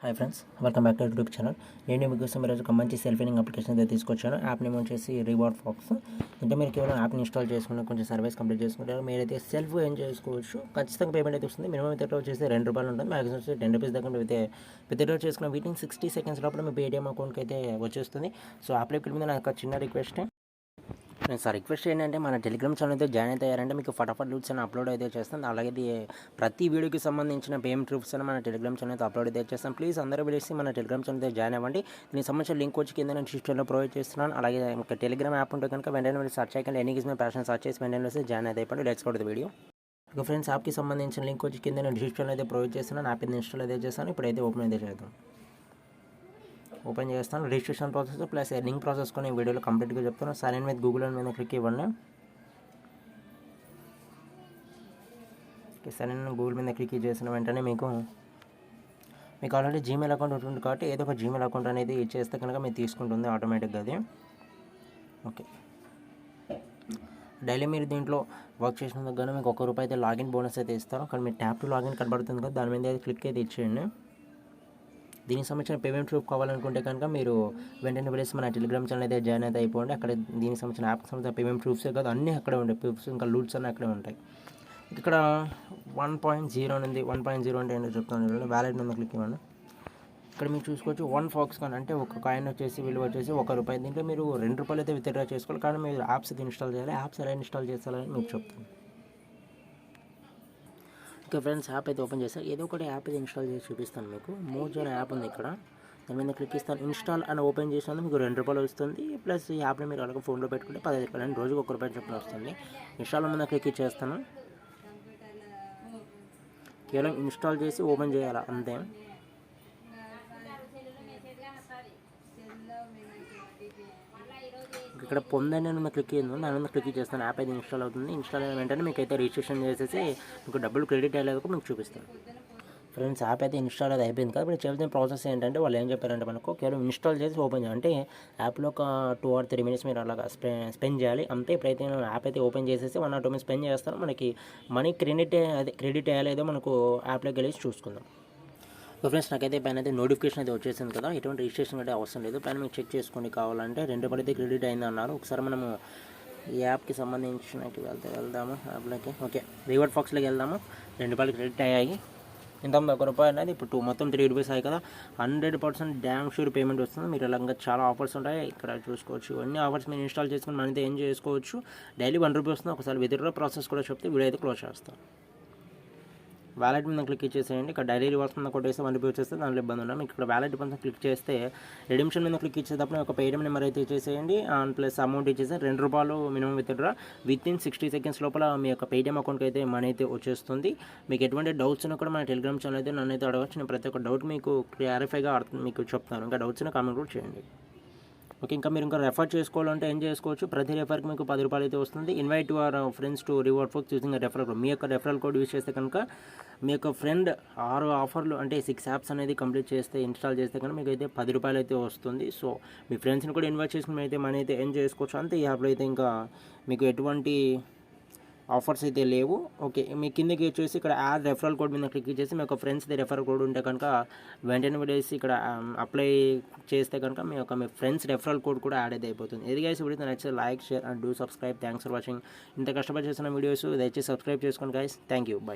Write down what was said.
Hi friends, welcome back to YouTube channel. నేను మీకోసం ఈరోజు ఒక మంచి సెల్ఫ్ ఎర్నింగ్ అప్లికేషన్ అయితే తీసుకొచ్చాను. యాప్ నేమ్ వచ్చేసి రివార్డ్ ఫాక్స్. అంటే మీరు కేవలం యాప్ని ఇన్స్టాల్ చేసుకుని కొంచెం సర్వీస్ కంప్లీట్ చేసుకుంటారు. మీరైతే సెల్ఫ్ ఏం చేసుకోవచ్చు. ఖచ్చితంగా పేమెంట్ అయితే వస్తుంది. మినిమం విత్డ్రా వచ్చేసి ₹2 ఉంటుంది. మ్యాక్సిమం వచ్చి ₹10 దాకా అయితే విత్డ్రా చేసుకున్న వీటిని 60 సెకండ్స్ లోపల మీ పేటీఎం అకౌంట్కి అయితే వచ్చేస్తుంది. సో అప్లికేషన్ మీద నాకు చిన్న రిక్వెస్ట్. సార్ రిక్వెస్ట్ ఏంటంటే మన టెలిగ్రామ్ ఛానల్ అయితే జాయిన్ అవుతారంటే మీకు ఫటాఫట్ లూట్స్ అని అప్లోడ్ అయితే చేస్తాను. అలాగే ప్రతి వీడియోకి సంబంధించిన పేమెంట్ ప్రూఫ్స్ అని మన టెలిగ్రామ్ ఛానల్ అయితే అప్లోడ్ అయితే చేస్తాను. ప్లీజ్ అందరూ వెళ్ళేసి మన టెలిగ్రామ్ ఛానల్ అయితే జాయిన్ అవ్వండి. దీనికి సంబంధించిన లింక్ వచ్చి కింద నేను డిస్క్రిప్షన్లో ప్రొవైడ్ చేస్తున్నాను. అలాగే ఇంకా టెలిగ్రామ్ యాప్ ఉంటే కనుక వెంటనే వెళ్ళి సర్చ్ చేయకండి. ఎనీ గిస్ మై ప్యాషన్ సర్చ్ చేసి వెంటనే వచ్చి జాయిన్ అయితే అయిపోండి. Let's go to the video. ఇక ఫ్రెండ్స్, యాప్కి సంబంధించిన లింక్ వచ్చి కింద నేను డిస్క్రిప్షన్లో అయితే ప్రొవైడ్ చేస్తున్నాను. యాప్ ఇన్స్టాల్ అయితే చేస్తాను. ఇప్పుడైతే ఓపెన్ అయితే చేద్దాం. ఓపెన్ చేస్తాను. Registration process plus earning process కొన్ని వీడియోలో కంప్లీట్గా చెప్తాను. సైన్ మీద గూగుల్ అని మీద క్లిక్ ఇవ్వండి. సైన్ ఇన్ గూగుల్ మీద క్లిక్ చేసిన వెంటనే మీకు ఆల్రెడీ జీమెయిల్ అకౌంట్ ఉంటుంది కాబట్టి ఏదో ఒక జీమెయిల్ అకౌంట్ అనేది చేస్తే కనుక మీరు తీసుకుంటుంది ఆటోమేటిక్గా అది. ఓకే, డైలీ మీరు దీంట్లో వర్క్ చేసిన దగ్గర మీకు ₹1 అయితే లాగిన్ బోనస్ అయితే ఇస్తారు. కానీ మీరు ట్యాప్ టు లాగిన్ కనబడుతుంది కదా, దాని మీద అయితే క్లిక్ అయితే ఇచ్చేయండి. దీనికి సంబంధించిన పేమెంట్ ప్రూఫ్ కావాలనుకుంటే కనుక మీరు వెంటనే వెళ్ళేసి మన టెలిగ్రామ్ ఛానల్ అయితే జాయిన్ అయితే అయిపోండి. అక్కడ దీనికి సంబంధించిన యాప్కి సంబంధించిన పేమెంట్ ప్రూఫ్సే కాదు, అన్నీ అక్కడే ఉంటాయి. ప్రూఫ్స్ ఇంకా లూట్స్ అన్నీ అక్కడే ఉంటాయి. ఇక్కడ 1.0 ఉంది. 1.0 అంటే ఏంటో చెప్తాను చూడండి. వ్యాలెట్ మీద క్లిక్ ఇవ్వండి. ఇక్కడ మీరు చూసుకోవచ్చు $1 కానీ అంటే ఒక కాయిన్ వచ్చేసి విలువ వచ్చేసి ₹1. దీంట్లో మీరు ₹2 అయితే విత్డ్రా చేసుకోవాలి. కానీ మీరు యాప్స్ అయితే ఇన్స్టాల్ చేయాలి. యాప్స్ ఎలా ఇన్స్టాల్ చేస్తారని మీకు చెప్తాను. ఓకే ఫ్రెండ్స్, యాప్ అయితే ఓపెన్ చేస్తాను. ఏదో ఒకటి యాప్ అయితే ఇన్స్టాల్ చేసి చూపిస్తాను మీకు. మోజ్ అనే యాప్ ఉంది ఇక్కడ, దాని మీద క్లిక్ ఇస్తాను. ఇన్స్టాల్ అని ఓపెన్ చేసినందుకు మీకు ₹2 వస్తుంది. ప్లస్ ఈ యాప్ని మీరు అలాగే ఫోన్లో పెట్టుకుంటే ₹15 అండి. రోజుకి ₹1 చొప్పున వస్తుంది. ఇన్స్టాల్ మీద క్లిక్ చేస్తాను. కేవలం ఇన్స్టాల్ చేసి ఓపెన్ చేయాలి అంతే. ఇక్కడ పొందండి మీద క్లిక్ అయ్యింది, దాని మీద క్లిక్ చేస్తాను. యాప్ అయితే ఇన్స్టాల్ అవుతుంది. ఇన్స్టాల్ అయిన వెంటనే మీకు అయితే రిజిస్ట్రేషన్ చేసేసి మీకు డబ్బులు క్రెడిట్ అయ్యేలాగా మీకు చూపిస్తాను. ఫ్రెండ్స్, యాప్ అయితే ఇన్స్టాల్ అయితే అయిపోయింది కదా. ఇప్పుడు చేసిన ప్రాసెస్ ఏంటంటే వాళ్ళు ఏం చెప్పారంటే మనకు కేవలం ఇన్స్టాల్ చేసి ఓపెన్ చేయాలి. అంటే యాప్లో ఒక 2 or 3 minutes మీరు అలాగా స్పెండ్ చేయాలి అంతే. ఇప్పుడైతే నేను యాప్ అయితే ఓపెన్ చేసేసి 1 or 2 minutes స్పెండ్ చేస్తాను. మనకి మనీ క్రెడిట్ అయ్యాలేదో మనకు యాప్లోకి వెళ్ళి చూసుకుందాం. ఫ్రెండ్స్, నాకైతే పైన అయితే నోటిఫికేషన్ అయితే వచ్చేసింది కదా. ఎటువంటి రిజిస్ట్రేషన్ అయితే అవసరం లేదు. పైన మీకు చెక్ చేసుకోండి కావాలంటే ₹2 అయితే క్రెడిట్ అయింది అన్నారు. ఒకసారి మనము ఈ యాప్కి సంబంధించినట్టు వెళ్దాము యాప్లోకి. ఓకే, రివార్డ్ ఫాక్స్లోకి వెళ్దాము. ₹2 క్రెడిట్ అయ్యాయి. ఇంత ₹1 అనేది ఇప్పుడు మొత్తం ₹3 అయ్యాయి కదా. 100% డ్యామ్ షూర్ పేమెంట్ వస్తుంది. మీరు ఇలాగా చాలా ఆఫర్స్ ఉంటాయి ఇక్కడ చూసుకోవచ్చు. అన్ని ఆఫర్స్ మీరు ఇన్స్టాల్ చేసుకుని మనైతే ఏం చేసుకోవచ్చు. డైలీ ₹1 వస్తుంది. ఒకసారి విత్డ్రా ప్రాసెస్ కూడా చెప్తే వీడియో అయితే క్లోజ్ చేస్తాను. వ్యాలెట్ మీద క్లిక్ చేసేయండి. ఇక్కడ డైలీ రివార్డ్స్ మీద కొట్టేస్తే ₹1 వచ్చేస్తే దాంట్లో ఇబ్బంది ఉండదు. మీకు ఇక్కడ వ్యాలెట్ మీద క్లిక్ చేస్తే రిడెంప్షన్ మీద క్లిక్ ఇచ్చేటప్పుడు ఒక పేటీఎం నెంబర్ అయితే ఇచ్చేసేయండి. ప్లస్ అమౌంట్ ఇచ్చేసి ₹2 మినిమం విత్డ్రా. వితిన్ 60 seconds లోపల మీ యొక్క పేటీఎం అకౌంట్కి అయితే మనీ అయితే వచ్చేస్తుంది. మీకు ఎటువంటి డౌట్స్ ఉన్నా కూడా మన టెలిగ్రామ్ ఛానల్ అయితే నన్ను అయితే అడగచ్చు. నేను ప్రతి ఒక్క డౌట్ మీకు క్లారిఫైగా మీకు చెప్తాను. ఇంకా డౌట్స్ ఉన్నా కామెంట్ కూడా చేయండి. ఓకే, ఇంకా మీరు ఇంకా రెఫర్ చేసుకోవాలంటే ఏం చేసుకోవచ్చు. ప్రతి రెఫర్కి మీకు ₹10 అయితే వస్తుంది. Invite your friends to reward fox using referral code. మీ యొక్క రెఫరల్ కోడ్ యూజ్ చేస్తే కనుక మీ యొక్క ఫ్రెండ్ 6 ఆఫర్లు అంటే 6 యాప్స్ అనేది కంప్లీట్ చేస్తే ఇన్స్టాల్ చేస్తే కనుక మీకు అయితే ₹10 అయితే వస్తుంది. సో మీ ఫ్రెండ్స్ని కూడా ఇన్వైట్ చేసుకుని అయితే మనీ అయితే ఏం చేసుకోవచ్చు. అంతే ఈ యాప్లో అయితే ఇంకా మీకు ఎటువంటి ఆఫర్స్ అయితే లేవు. ఓకే, మీ కిందకి వచ్చేసి ఇక్కడ యాడ్ రెఫరల్ కోడ్ మీద క్లిక్ చేసి మీ యొక్క ఫ్రెండ్స్ది రెఫరల్ కోడ్ ఉంటే కనుక వెంటనే వెళ్ళేసి ఇక్కడ అప్లై చేస్తే కనుక మీ ఫ్రెండ్స్ రెఫరల్ కోడ్ కూడా యాడ్ అయితే అయిపోతుంది. ఇది గైస్ వీడియో నచ్చితే like, share and do subscribe. Thanks for watching. ఇంత కష్టపడి చేసిన వీడియోస్ దయచేసి సబ్స్క్రైబ్ చేసుకోండి గైస్. Thank you. బై.